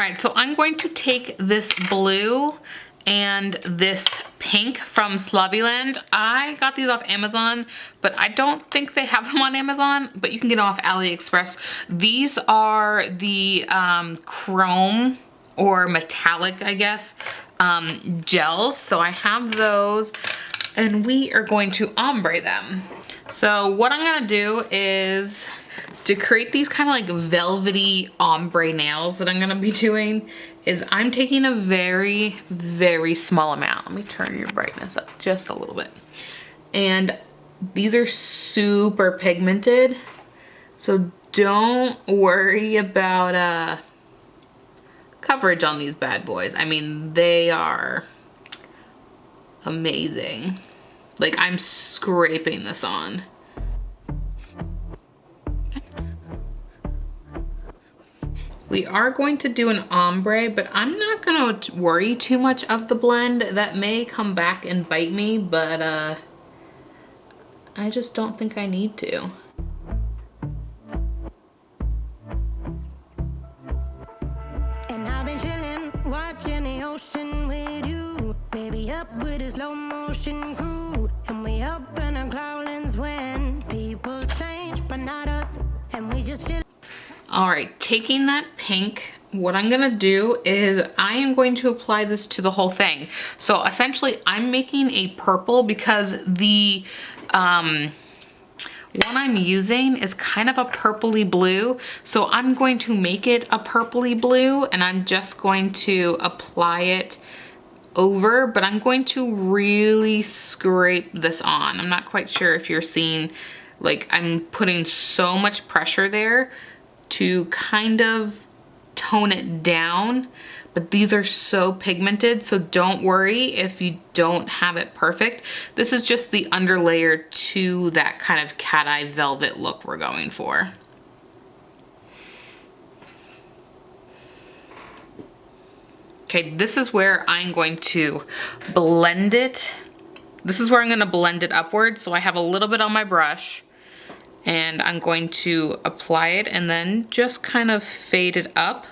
right, so I'm going to take this blue and this pink from Slaviland. I got these off Amazon, but I don't think they have them on Amazon, but you can get them off AliExpress. These are the chrome or metallic, I guess, gels. So I have those and we are going to ombre them. So what I'm gonna do is to create these kind of like velvety ombre nails that I'm gonna be doing is I'm taking a very, very small amount. Let me turn your brightness up just a little bit. And these are super pigmented, so don't worry about coverage on these bad boys. I mean, they are amazing. Like, I'm scraping this on. We are going to do an ombre, but I'm not gonna worry too much of the blend. That may come back and bite me, but I just don't think I need to. And I've been chilling, watching the ocean with you. Baby up with a slow motion crew. And we up in our clouds when people change, but not us. And we just chill. All right, taking that pink, what I'm gonna do is I am going to apply this to the whole thing. So essentially I'm making a purple because the one I'm using is kind of a purpley blue. So I'm going to make it a purpley blue and I'm just going to apply it over, but I'm going to really scrape this on. I'm not quite sure if you're seeing, like, I'm putting so much pressure there to kind of tone it down, but these are so pigmented, so don't worry if you don't have it perfect. This is just the underlayer to that kind of cat eye velvet look we're going for. Okay, this is where I'm going to blend it. This is where I'm gonna blend it upwards, so I have a little bit on my brush, and I'm going to apply it and then just kind of fade it up.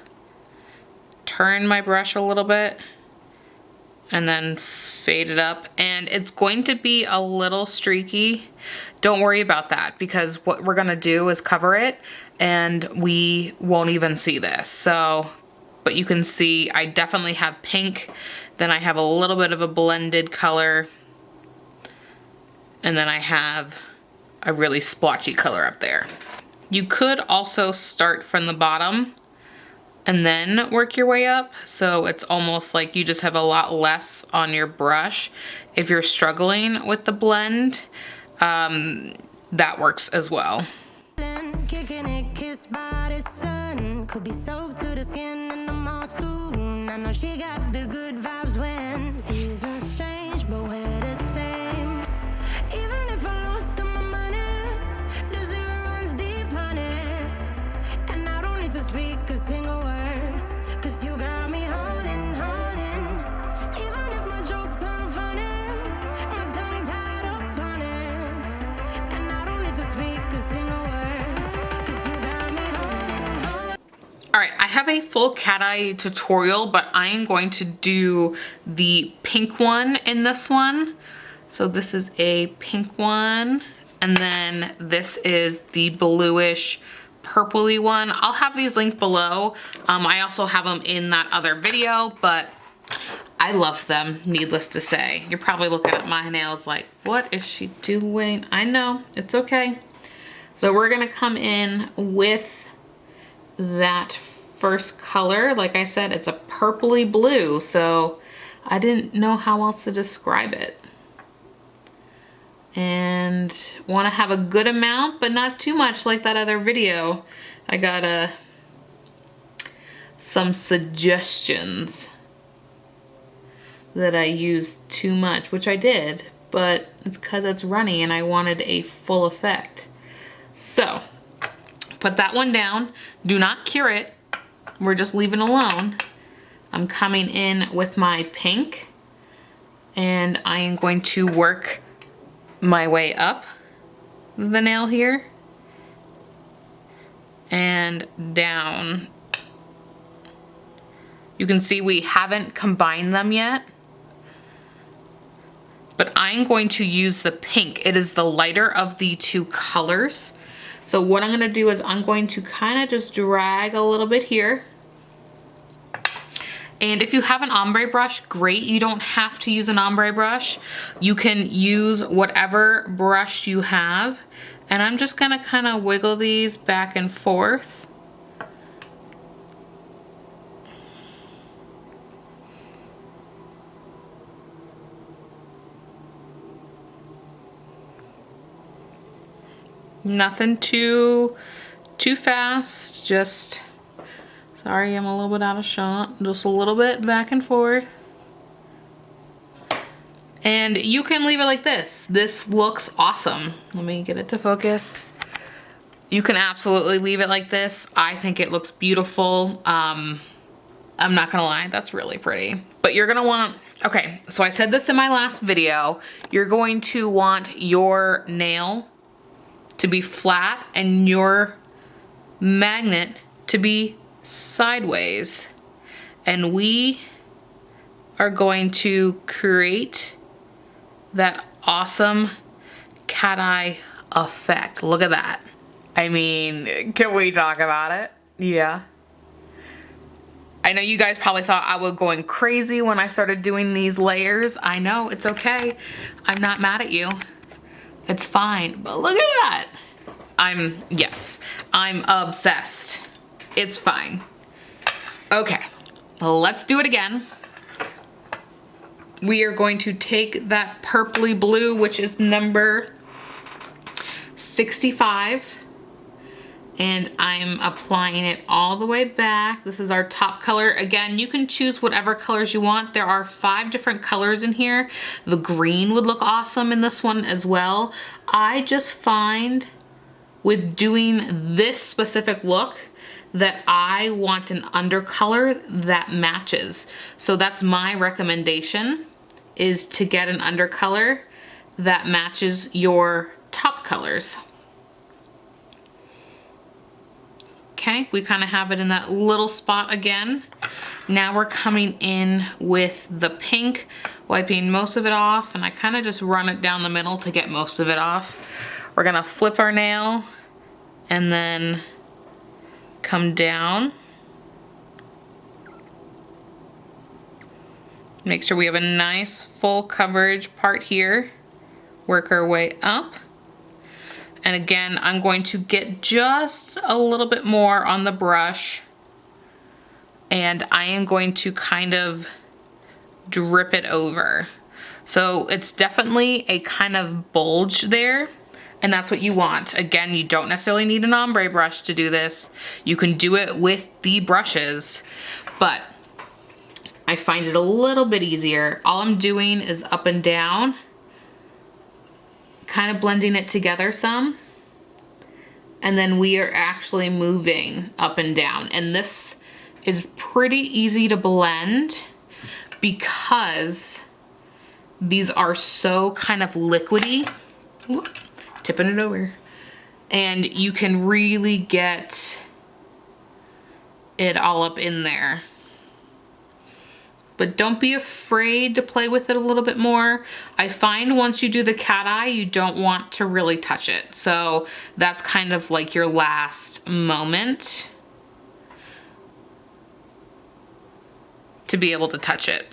Turn my brush a little bit and then fade it up. And it's going to be a little streaky. Don't worry about that because what we're gonna do is cover it and we won't even see this. So, but you can see I definitely have pink, then I have a little bit of a blended color, and then I have a really splotchy color up there. You could also start from the bottom and then work your way up. So it's almost like you just have a lot less on your brush. If you're struggling with the blend, that works as well. Kicking it, kissed by the sun. Could be soaked to the skin in the mall soon. I know she got the good vibes when seasons change, but we're the same. Even if I lost all my money, the zero runs deep, honey. And I don't need to speak a single word, cause you got me holding, holding. Even if my jokes aren't funny, my tongue tied up on it. And I don't need to speak a single word, cause you got me holding, holding. All right, I have a full cat eye tutorial, but I am going to do the pink one in this one. So this is a pink one, and then this is the bluish purpley one. I'll have these linked below. I also have them in that other video, but I love them, needless to say. You're probably looking at my nails like, what is she doing? I know, it's okay. So we're gonna come in with that first color. Like I said, it's a purpley blue, so I didn't know how else to describe it. And want to have a good amount, but not too much like that other video. I got some suggestions that I used too much, which I did, but it's because it's runny and I wanted a full effect. So, put that one down. Do not cure it. We're just leaving it alone. I'm coming in with my pink, and I am going to work my way up the nail here and down You can see we haven't combined them yet. But I'm going to use the pink. It is the lighter of the two colors. So what I'm gonna do is I'm going to kind of just drag a little bit here. And if you have an ombre brush, great. You don't have to use an ombre brush. You can use whatever brush you have. And I'm just gonna kind of wiggle these back and forth. Nothing too fast, just, sorry, I'm a little bit out of shot. Just a little bit back and forth. And you can leave it like this. This looks awesome. Let me get it to focus. You can absolutely leave it like this. I think it looks beautiful. I'm not gonna lie, that's really pretty. But you're gonna want, okay, so I said this in my last video, you're going to want your nail to be flat and your magnet to be sideways. And we are going to create that awesome cat eye effect. Look at that. I mean, can we talk about it? Yeah. I know you guys probably thought I was going crazy when I started doing these layers. I know, it's okay. I'm not mad at you. It's fine, but look at that. Yes, I'm obsessed. It's fine. Okay, let's do it again. We are going to take that purpley blue, which is number 65, and I'm applying it all the way back. This is our top color. Again, you can choose whatever colors you want. There are 5 different colors in here. The green would look awesome in this one as well. I just find with doing this specific look that I want an undercolor that matches. So that's my recommendation, is to get an undercolor that matches your top colors. Okay, we kind of have it in that little spot again. Now we're coming in with the pink, wiping most of it off, and I kind of just run it down the middle to get most of it off. We're gonna flip our nail and then come down. Make sure we have a nice full coverage part here. Work our way up. And again, I'm going to get just a little bit more on the brush, and I am going to kind of drip it over. So it's definitely a kind of bulge there, and that's what you want. Again, you don't necessarily need an ombre brush to do this. You can do it with the brushes, but I find it a little bit easier. All I'm doing is up and down, kind of blending it together some, and then we are actually moving up and down. And this is pretty easy to blend because these are so kind of liquidy. Ooh, tipping it over. And you can really get it all up in there. But don't be afraid to play with it a little bit more. I find once you do the cat eye, you don't want to really touch it. So that's kind of like your last moment to be able to touch it.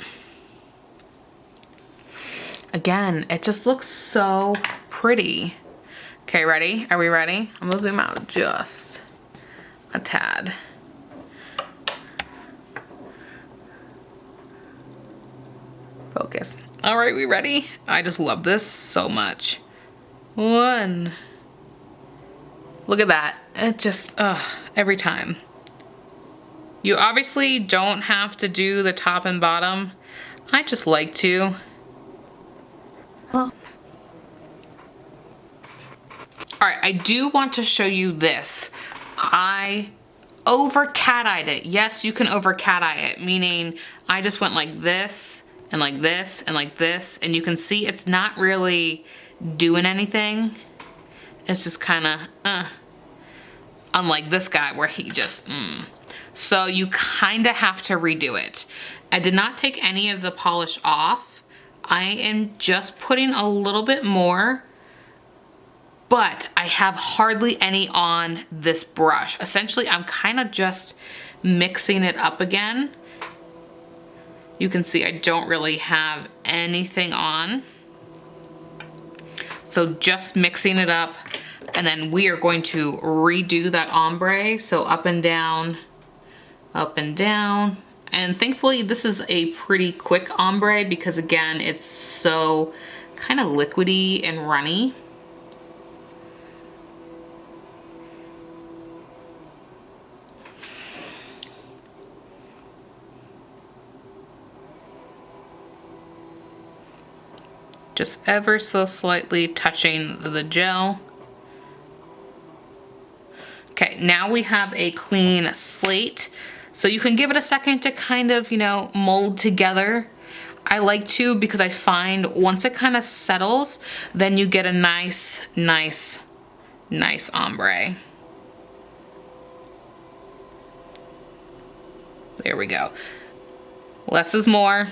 Again, it just looks so pretty. Okay, ready? Are we ready? I'm gonna zoom out just a tad. Focus. All right, we ready? I just love this so much. One. Look at that. It just, every time. You obviously don't have to do the top and bottom. I just like to. All right, I do want to show you this. I over cat-eyed it. Yes, you can over cat-eye it, meaning I just went like this, and like this, and like this, and you can see it's not really doing anything. It's just kind of, unlike this guy where he just, So you kind of have to redo it. I did not take any of the polish off. I am just putting a little bit more, but I have hardly any on this brush. Essentially, I'm kind of just mixing it up again. You can see I don't really have anything on. So just mixing it up, and then we are going to redo that ombre. So up and down, up and down. And thankfully this is a pretty quick ombre because again, it's so kind of liquidy and runny. Just ever so slightly touching the gel. Okay, now we have a clean slate. So you can give it a second to kind of, you know, mold together. I like to because I find once it kind of settles, then you get a nice ombre. There we go. Less is more.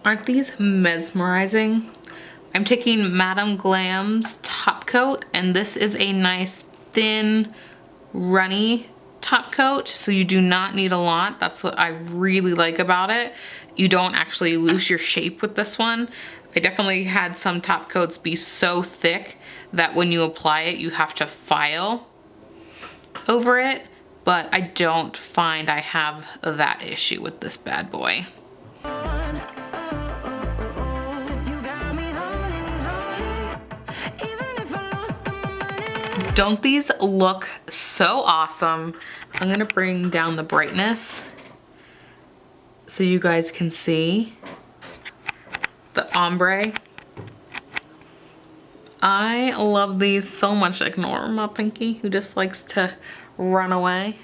Aren't these mesmerizing? I'm taking Madame Glam's top coat, and this is a nice thin, runny top coat, so you do not need a lot. That's what I really like about it. You don't actually lose your shape with this one. I definitely had some top coats be so thick that when you apply it, you have to file over it, but I don't find I have that issue with this bad boy. Don't these look so awesome? I'm gonna bring down the brightness so you guys can see the ombre. I love these so much. Ignore my pinky who just likes to run away.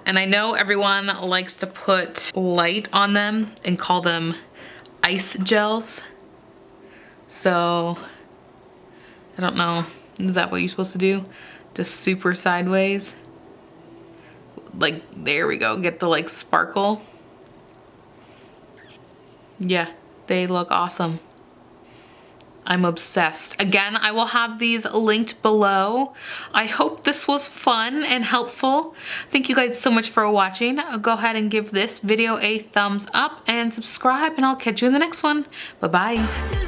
And I know everyone likes to put light on them and call them ice gels. So, I don't know. Is that what you're supposed to do? Just super sideways? Like, there we go. Get the like sparkle. Yeah, they look awesome. I'm obsessed. Again, I will have these linked below. I hope this was fun and helpful. Thank you guys so much for watching. Go ahead and give this video a thumbs up and subscribe, and I'll catch you in the next one. Bye-bye.